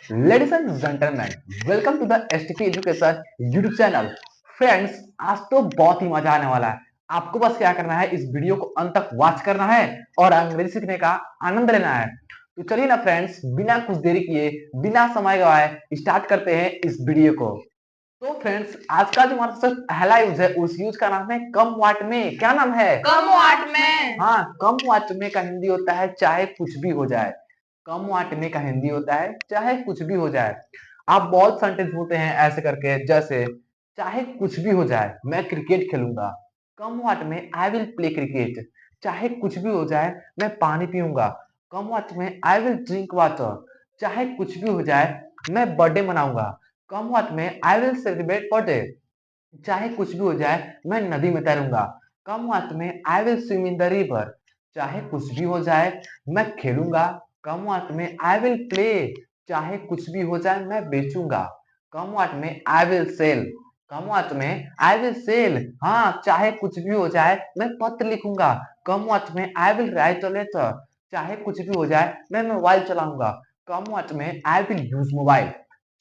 Ladies and gentlemen, welcome to the STP Education YouTube channel. Friends, आज तो बहुत ही मजा आने वाला है। आपको बस क्या करना है, इस वीडियो को अंत तक वॉच करना है और अंग्रेजी सीखने का आनंद लेना है। तो चलिए ना फ्रेंड्स, बिना कुछ देरी किए, बिना समय गवाए स्टार्ट करते हैं इस वीडियो को। तो फ्रेंड्स, आज का जो हमारा सबसे पहला यूज है, उस यूज का नाम है कम वाट में। क्या नाम है? कम वाट में। हाँ, कम वाट में का हिंदी होता है चाहे कुछ भी हो जाए। कम वाट में का हिंदी होता है चाहे कुछ भी हो जाए। आप बहुत सेंटेंस बोलते हैं ऐसे करके, जैसे चाहे कुछ भी हो जाए मैं क्रिकेट खेलूंगा। कम what may I will play cricket. चाहे कुछ भी हो जाए मैं पानी पीऊंगा। कम what may I will drink water. चाहे कुछ भी हो जाए मैं birthday मनाऊंगा। Come what may I will celebrate birthday. चाहे कुछ भी हो जाए मैं नदी में तैरूंगा। कम what may I will swim in the river. चाहे कुछ भी हो जाए मैं खेलूंगा। कम what may I will play. चाहे कुछ भी हो जाए मैं बेचूंगा। कम what may I will cell. Come what may I will cell. हाँ, चाहे कुछ भी हो जाए मैं पत्र लिखूंगा। Come what may I will write a letter. चाहे कुछ भी हो जाए मैं मोबाइल चलाऊंगा। कम what may I will use mobile.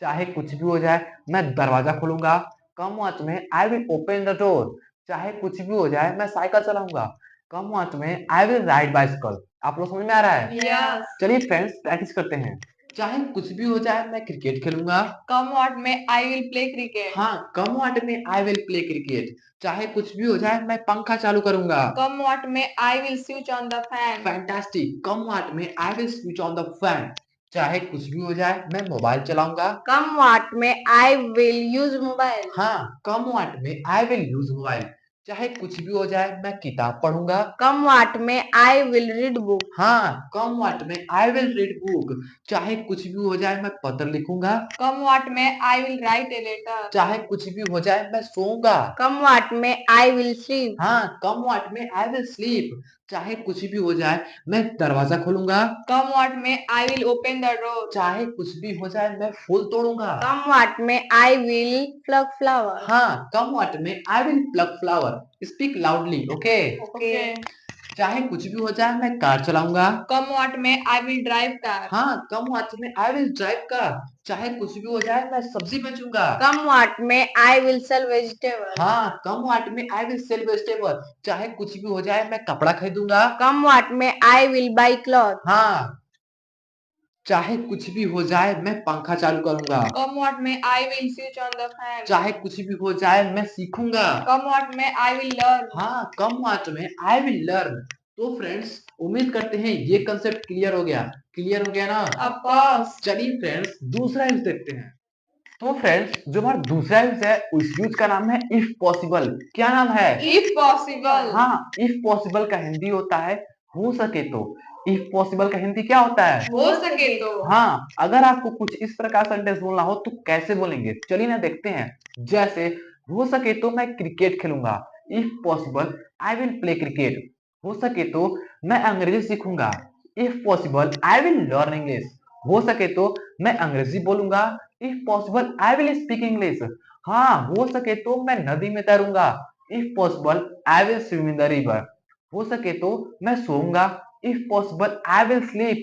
चाहे कुछ भी हो जाए मैं दरवाजा खोलूंगा। कम वॉच में I will open the door. चाहे कुछ भी हो जाए मैं साइकिल चलाऊंगा। कम वॉच में आई विल राइड बाइसिकल। आप लोग समझ में आ रहा है? यस। चलिए फ्रेंड्स, प्रैक्टिस करते हैं। चाहे कुछ भी हो जाए मैं क्रिकेट खेलूंगा। कम what may I will play cricket. हाँ, कम what may I will play cricket. चाहे कुछ भी हो जाए मैं पंखा चालू करूंगा। Come what may I will switch on the fan. Fantastic. Come what may I will switch on the fan. चाहे कुछ भी हो जाए मैं मोबाइल चलाऊंगा। कम what may I will use mobile. हाँ, कम what may I will use mobile. चाहे कुछ भी हो जाए मैं किताब पढ़ूंगा। कम what may I will read book. हाँ, कम what may I will read book. चाहे कुछ भी हो जाए मैं पत्र लिखूंगा। Come what may I will write a letter. चाहे कुछ भी हो जाए मैं सोऊंगा। कम what may I will sleep. हाँ, कम what may I will sleep. चाहे कुछ भी हो जाए मैं दरवाजा खोलूंगा। कम what may I will open the door. चाहे कुछ भी हो जाए मैं फूल तोड़ूंगा। कम what may I will pluck flower. हाँ, कम what may I will pluck flower. Speak loudly, okay? Okay. चाहे कुछ भी हो जाए मैं कार चलाऊंगा। कम what may I will drive car. हाँ, कम what may I will drive car. चाहे कुछ भी हो जाए मैं सब्जी बेचूंगा। कम what may I will cell vegetable. हाँ, कम what may I will cell vegetable. चाहे कुछ भी हो जाए मैं कपड़ा खरीदूंगा। कम what may I will by cloth. हाँ, चाहे कुछ भी हो जाए मैं पंखा चालू करूंगा। Come what may I will switch on the fan. चाहे कुछ भी हो जाए मैं सीखूंगा। कम what may I will learn. हाँ, कम what may I will learn. तो फ्रेंड्स, उम्मीद करते हैं ये कंसेप्ट क्लियर हो गया। क्लियर हो गया ना? Of course. चलिए फ्रेंड्स, दूसरा यूज देखते हैं। तो फ्रेंड्स, जो हमारा दूसरा यूज है, उस यूज का नाम है इफ पॉसिबल। क्या नाम है? If possible. हाँ, इफ पॉसिबल का हिंदी होता है हो सके तो। इफ पॉसिबल का हिंदी क्या होता है? हो सके तो। हाँ, अगर आपको कुछ इस प्रकार सेंटेंस बोलना हो तो कैसे बोलेंगे, चलिए ना देखते हैं। जैसे हो सके तो मैं क्रिकेट खेलूंगा। If possible I will play cricket. हो सके तो मैं अंग्रेजी सीखूंगा। If possible I will learn English. हो सके तो मैं अंग्रेजी बोलूंगा। If possible I will speak English. हाँ, हो सके तो मैं नदी में तैरूंगा। If possible I will swim in the river. हो सके तो मैं सोऊंगा। If possible I will sleep.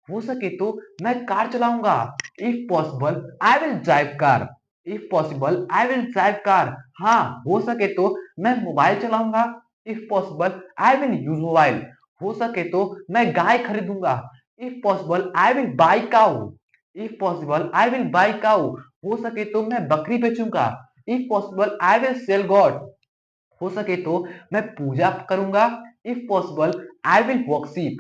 हो सके तो मैं कार चलाऊंगा। If possible I will drive car. If possible I will drive car. हाँ, हो सके तो मैं मोबाइल चलाऊंगा। If possible I will use mobile. हो सके तो मैं गाय खरीदूंगा। If possible I will buy cow. If possible I will buy cow. हो सके तो मैं बकरी बेचूंगा। If possible I will sell goat. हो सके तो मैं पूजा करूंगा। If possible I will worship.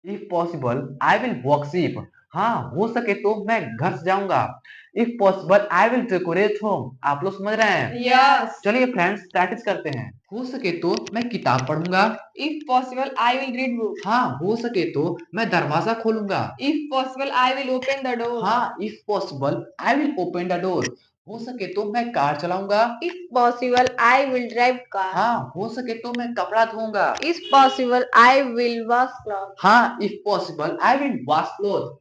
If possible I will worship. हाँ, हो सके तो मैं घर सजाऊंगा। If possible I will decorate home. आप लोग समझ रहे हैं? यस। चलिए फ्रेंड्स, प्रैक्टिस करते हैं। हो सके तो मैं किताब पढ़ूंगा। If possible I will read book. हाँ, हो सके तो मैं दरवाजा खोलूंगा। If possible I will open the door. हाँ, if possible I will open the door. हो सके तो मैं कार चलाऊंगा। If possible I will drive car. हाँ, हो सके तो मैं कपड़ा धोऊंगा। If possible I will wash cloth. हाँ, if possible I will wash cloth.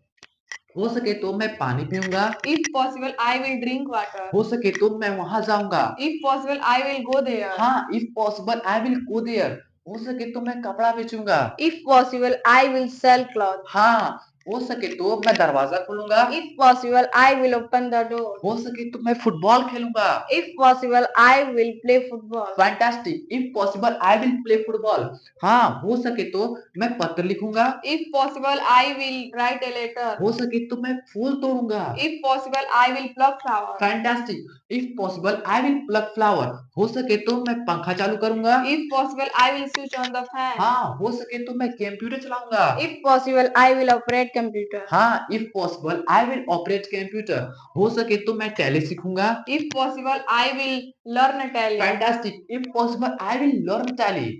हो सके तो मैं पानी पीऊंगा। If possible I will drink water. हो सके तो मैं वहां जाऊंगा। If possible I will go there. हाँ, if possible I will go there. हो सके तो मैं कपड़ा बेचूंगा। If possible I will sell cloth. हाँ, हो सके तो मैं दरवाजा खोलूंगा। If possible, I will open the door. हो सके तो मैं फुटबॉल खेलूंगा। If possible, I will play football. Fantastic, if possible I will play football. हाँ, हो सके तो मैं पत्र लिखूंगा। If possible, I will write a letter. हो सके तो मैं फूल तोड़ूंगा। If possible, I will pluck flower. Fantastic, if possible I will pluck flower. हो सके तो मैं पंखा चालू करूंगा। If possible, I will switch on the fan. हाँ, हो सके तो मैं कंप्यूटर चलाऊंगा। If possible, I will operate computer. हाँ, if possible I will operate computer. हो सके तो मैं टैली सीखूंगा। If possible, I will learn Tally. Fantastic, if possible I will learn Tally.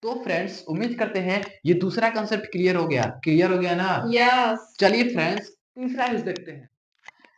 तो फ्रेंड्स, उम्मीद करते हैं ये दूसरा कंसेप्ट क्लियर हो गया। क्लियर हो गया ना? Yes. चलिए फ्रेंड्स, तीसरा यूज देखते हैं।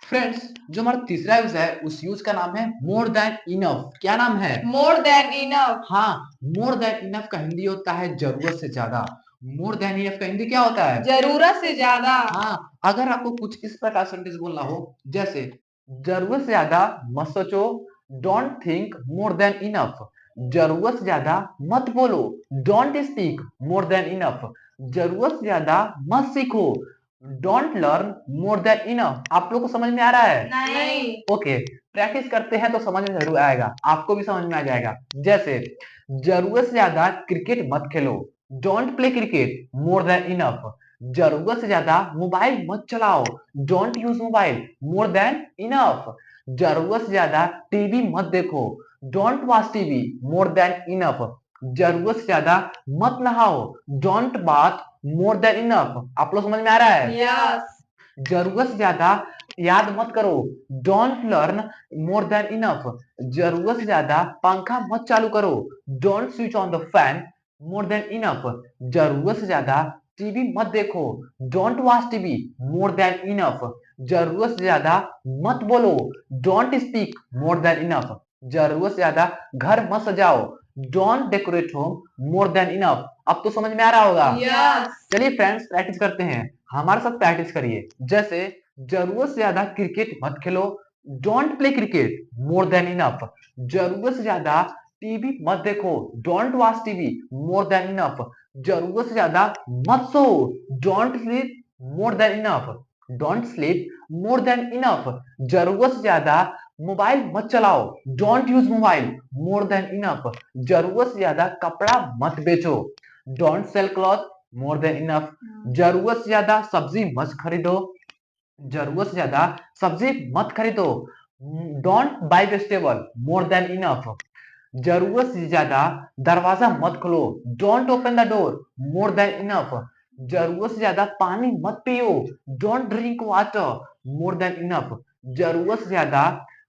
फ्रेंड्स, जो हमारा तीसरा यूज है उस यूज का नाम है मोर देन इनफ। क्या नाम है? More than enough. हाँ, मोर देन इनफ का हिंदी होता है जरूरत से ज्यादा। मोर देन इनफ का हिंदी क्या होता है? जरूरत से ज्यादा. हाँ, अगर आपको कुछ इस प्रकार सेंटेंस बोलना हो, जैसे जरूरत से ज्यादा मत सोचो, don't think more than enough. जरूरत से ज्यादा मत बोलो, don't speak more than enough. जरूरत से ज्यादा मत सीखो, don't learn more than enough. आप लोग को समझ में आ रहा है? नहीं. ओके, प्रैक्टिस करते हैं तो समझ में जरूर आएगा, आपको भी समझ में आ जाएगा। जैसे जरूरत से ज्यादा क्रिकेट मत खेलो, don't play cricket more than enough. जरूरत से ज्यादा मोबाइल मत चलाओ, don't use mobile more than enough. जरूरत से ज्यादा टीवी मत देखो, don't watch TV more than enough. जरूरत से ज्यादा मत नहाओ, don't bath more than enough. आप लोग समझ में आ रहा है? Yes. जरूरत से ज्यादा याद मत करो, don't learn more than enough. जरूरत से ज्यादा पंखा मत चालू करो, don't switch on the fan more than enough. जरूरत से ज्यादा टीवी मत देखो, don't watch TV more than enough. जरूरत से ज्यादा मत बोलो, don't speak more than enough. जरूरत से ज्यादा घर मत सजाओ, don't decorate home more than enough. अब तो समझ में आ रहा होगा। Yes. चलिए फ्रेंड्स, प्रैक्टिस करते हैं, हमारे साथ प्रैक्टिस करिए। जैसे जरूरत से ज्यादा क्रिकेट मत खेलो, don't play cricket more than enough. जरूरत से ज्यादा टीवी मत देखो, don't watch TV more than enough. जरूरत से ज्यादा मत सो, don't sleep more than enough. Don't sleep more than enough. जरूरत से ज्यादा मोबाइल मत चलाओ, don't use mobile more than enough. जरूरत से ज्यादा कपड़ा मत बेचो, don't sell cloth more than enough. जरूरत से ज्यादा सब्जी मत खरीदो, जरूरत से ज्यादा सब्जी मत खरीदो, don't buy vegetable more than enough. जरूरत से ज्यादा दरवाजा मत खोलो, don't open the door more than enough. जरूरत से ज्यादा पानी मत पियो, don't drink water more than enough. जरूरत से ज्यादा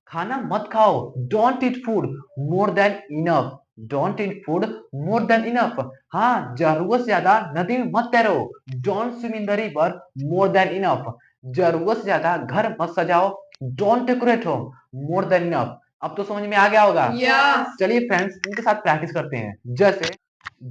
खाना मत खाओ, don't eat food more than enough. Don't eat food more than enough. हाँ, जरूरत से ज्यादा नदी में मत तैरो, don't swim in the river more than enough. जरूरत से ज्यादा घर मत सजाओ, don't decorate home more than enough. अब तो समझ में आ गया होगा। Yes. चलिए फ्रेंड्स, इनके साथ प्रैक्टिस करते हैं। जैसे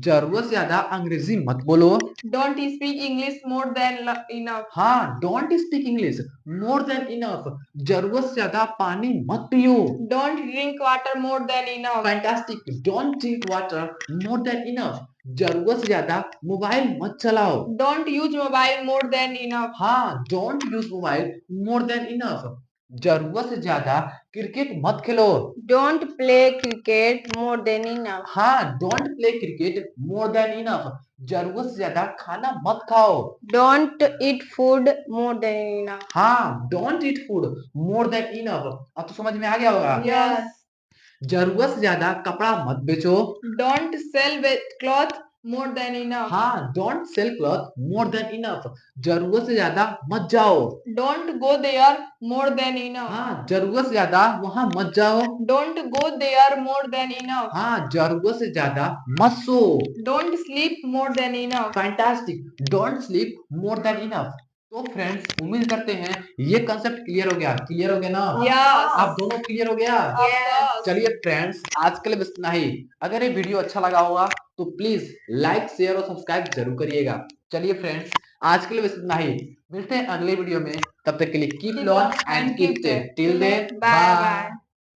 जरूरत से ज्यादा अंग्रेजी मत बोलो। Don't speak English more than enough. हाँ, don't speak English more than enough. जरूरत से ज्यादा पानी मत पियो। Don't drink water more than enough. Fantastic, don't drink water more than enough. जरूरत से ज्यादा मोबाइल मत चलाओ। Don't use mobile more than enough. हाँ, don't use mobile more than enough. जरूरत से ज्यादा क्रिकेट मत खेलो। Don't play cricket more than enough. हाँ, don't play cricket more than enough. जरूरत से ज्यादा खाना मत खाओ। Don't eat food more than enough. हाँ, don't eat food more than enough. अब तो समझ में आ गया होगा। Yes. जरूरत से ज्यादा कपड़ा मत बेचो। Don't sell cloth more than enough. हाँ, don't sell cloth more than enough. जरूरत से ज्यादा मत जाओ। Don't go there more than enough. हाँ, जरूरत से ज्यादा वहां मत जाओ। Don't go there more than enough. हाँ, जरूरत से ज्यादा मत सो। Don't sleep more than enough. Fantastic, don't sleep more than enough. तो फ्रेंड्स, उम्मीद करते हैं ये कंसेप्ट क्लियर हो गया। क्लियर हो गया ना? Yes. आप दोनों क्लियर हो गया? Yes. चलिए फ्रेंड्स, आज के लिए बस इतना ही। अगर ये वीडियो अच्छा लगा होगा तो प्लीज लाइक, शेयर और सब्सक्राइब जरूर करिएगा। चलिए फ्रेंड्स, आज के लिए बस इतना ही। मिलते हैं अगले वीडियो में, तब तक के लिए keep learn and keep safe. Till then, bye.